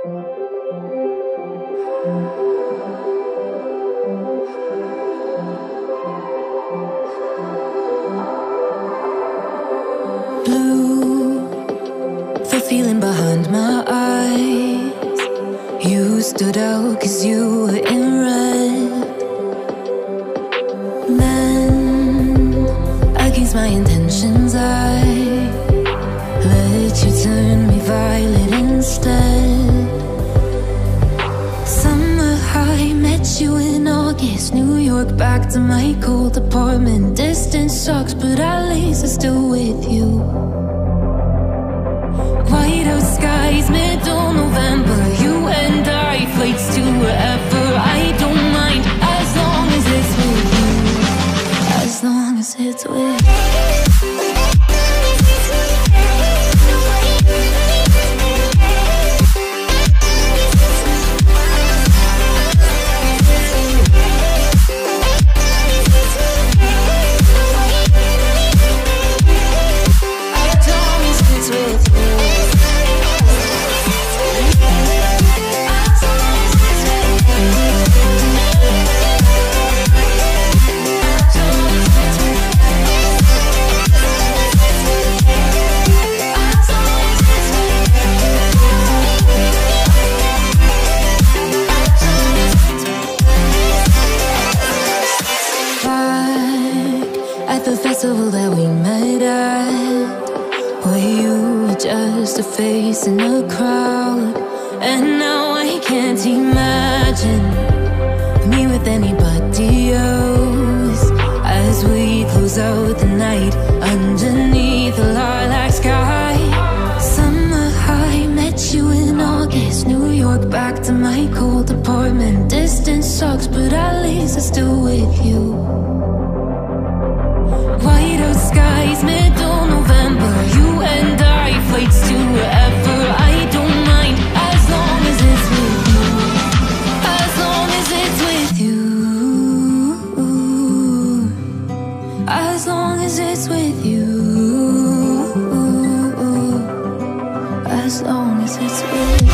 Blue, the feeling behind my eyes. You stood out 'cause you were in red. Then, against my intentions, I let you turn me violet instead. Summer high, met you in August. New York, back to my cold apartment. Distance sucks, but at least I'm still with you. Whiteout skies, middle November. You and I, flights to wherever. I don't mind, as long as it's with you. As long as it's with you. That we met at, where you were just a face in a crowd. And now I can't imagine me with anybody else. As we close out the night underneath the lilac sky. Summer high, met you in August. New York, back to my cold apartment. Distance sucks, but at least I'm still with you. Whiteout skies, middle November. You and I, flights to wherever. I don't mind, as long as it's with you. As long as it's with you. As long as it's with you. As long as it's with you.